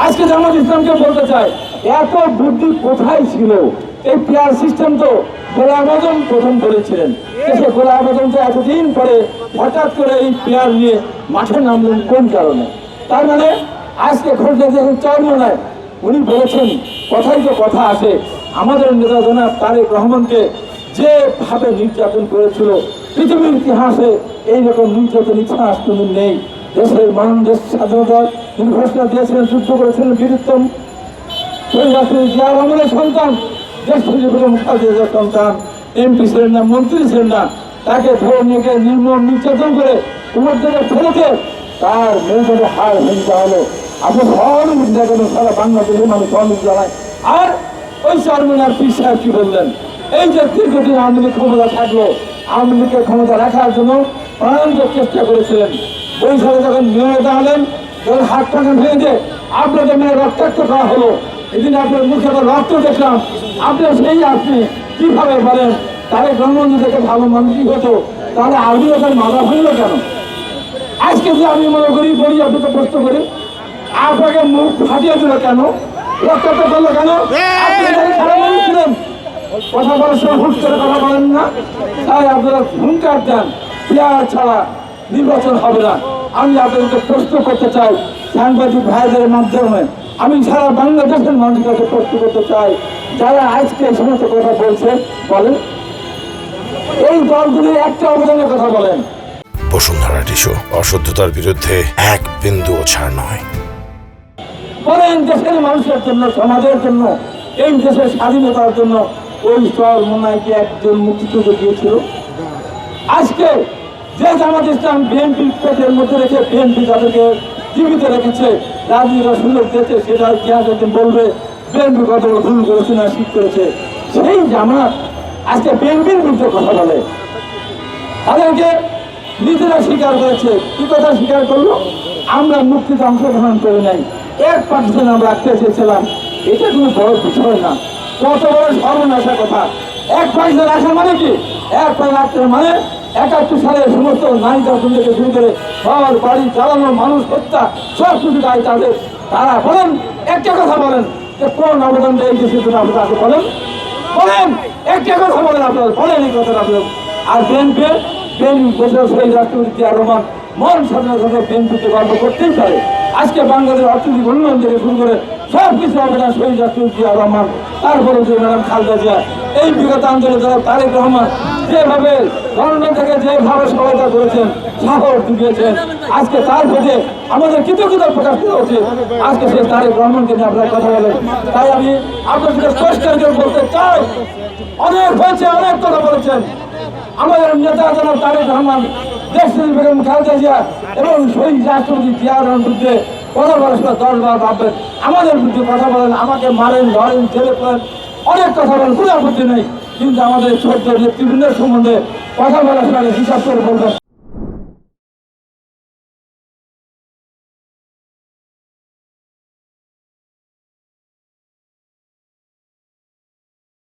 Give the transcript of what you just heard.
আজকে জামাত ইসলামকে বলতে চাই, এত বুদ্ধি কোথায় ছিল? এই পেয়ার সিস্টেম তো গোলাম আজম প্রথম বলেছিলেন। সে গোলাম আজম তো এতদিন পরে হঠাৎ করে এই পেয়ার নিয়ে মাঠে নামলেন কোন কারণে? তার মানে আজকে খোঁজে যখন চরমনায় উনি বলেছেন, কথাই তো কথা আসে, আমাদের নেতা জনাব তারেক রহমানকে যেভাবে নির্যাতন করেছিল পৃথিবীর ইতিহাসে এইরকম নির্যাতন ইতিহাস কোনদিন নেই। দেশের মানুষ দেশ স্বাধীনতার তিনি ঘোষণা দিয়েছিলেন, যুদ্ধ করেছিলেন বীরত্তম জিয়া রহমানের সন্তান, দেশ খালেদা সন্তান, এমপি ছিলেন না, মন্ত্রী ছিলেন না, তাকে ধরে নিয়ে গিয়ে নির্মম নির্যাতন করে উপর থেকে ফেলেছে, তার মেরুদণ্ডে হার ভেঙে হলো। আপনি সহযোগিতা দেখেন, সারা বাংলাদেশের মানুষ সহযোগিতা জানায়। আর ওই চেয়ারম্যান পীর সাহেব কি বললেন? এই যে দীর্ঘদিন আওয়ামী লীগ ক্ষমতা থাকলো, আওয়ামী লীগের ক্ষমতা রাখার জন্য প্রাণান্তক চেষ্টা করেছিলেন। ওই সালে যখন মেয়রে দাঁড়ালেন, যখন হাত টাকা ভেঙে দিয়ে আপনাকে মেয়ে রক্তাক্ত করা হলো, এদিন আপনার মুখে আবার রক্ত দেখলাম। আপনি কিভাবে বলেন তারেক রহমান থেকে ভালো মানুষই হতো, তাহলে আওয়ামী লীগের মাথা ভাঙলো কেন? আজকে যে আমি মনে করি বলি, আপনাকে প্রশ্ন করি, আপনাকে মুখ ফাটিয়ে দিল কেন? রক্তাক্ত করলো কেন? খারাপ মানুষ ছিলেন, কথা বলার সময় হুট করে কথা বলেন না, তাই আপনারা হুঙ্কার দেন পেয়ার ছাড়া নির্বাচন হবে না। আমি আপনাদেরকে প্রশ্ন করতে চাই, সাংবাদিক ভাইদের মাধ্যমে আমি সারা বাংলাদেশের মানুষের কাছে প্রশ্ন করতে চাই, যারা আজকে এই সমস্ত কথা বলছে, বলেন এই দলগুলির একটা অবদানের কথা বলেন। বসুন্ধরা টিস্যু, অশুদ্ধতার বিরুদ্ধে এক বিন্দুও ছাড় নয়। বলেন দেশের মানুষের জন্য, সমাজের জন্য, এই দেশের স্বাধীনতার জন্য ওই চরমোনাইকে একজন মুক্তিযুদ্ধ দিয়েছিল। আজকে যে জামাত ইসলাম বিএনপি পেটের মধ্যে রেখে বিএনপি তাদেরকে জীবিত রেখেছে, রাজনীতির সুযোগ দিয়েছে, সেটা ইতিহাস একদিন বলবে বিএনপি কতগুলো ভুল করেছে না ঠিক করেছে। সেই জামাত আজকে বিএনপির বিরুদ্ধে কথা বলে, তাদেরকে নিজেরা স্বীকার করেছে। কি কথা স্বীকার করলো? আমরা মুক্তিতে অংশগ্রহণ করি নাই, 1% আমরা রাখতে চেয়েছিলাম। এটা কোনো বড় বিষয় না, কত বড় সর্বনাশা কথা। 1% রাখা মানে কি? 1% রাখতে মানে 71 সালের সমস্ত নারী দর্শন থেকে শুরু করে ঘর বাড়ি জ্বালানো, মানুষ হত্যা, সব কিছু দায় তাদের। তারা বলেন, একটা কথা বলেন যে কোন অবদানটা এই দেশের জন্য আপনারা বলেন, বলেন একটা কথা বলেন, আপনারা বলেন এই কথাটা আপনার। আর বিএনপি দেশের শহীদ রাষ্ট্রপতি জিয়া রহমান মন স্বাধীনতা বিএনপিকে গর্ব করতেই পারে। আজকে বাংলাদেশের অর্থনৈতিক উন্নয়ন থেকে শুরু করে সব কিছু অবদান শহীদ রাষ্ট্রপতি জিয়া রহমান, তারপরে যে ম্যাডাম খালেদা জিয়া, এই বিগত আন্দোলনে যারা তারেক রহমান যেভাবে গণনা থেকে যেভাবে সহায়তা করেছেন, সাহস জুগিয়েছেন, আজকে তার প্রতি আমাদের কৃতজ্ঞতা প্রকাশ করা উচিত। আজকে সে তারেক রহমানকে নিয়ে আপনারা কথা বলেন। তাই আমি আপনাদের পরিষ্কার করে বলতে চাই, অনেক হয়েছে, অনেক কথা বলেছেন। আমাদের নেতা জনাব তারেক রহমান, দেশনেত্রী বেগম খালেদা জিয়া এবং শহীদ রাষ্ট্রপতি জিয়া রহমানের বিরুদ্ধে কথা বলার সময় 10 বার ভাববেন। আমাদের বিরুদ্ধে কথা বলেন, আমাকে মারেন, ধরেন, জেলে করেন, অনেক কথা বলেন, কোনো আপত্তি নেই, কিন্তু আমাদের ছোট্ট নেতৃবৃন্দের সম্বন্ধে কথা বলার সময় হিসাব করে বলবেন।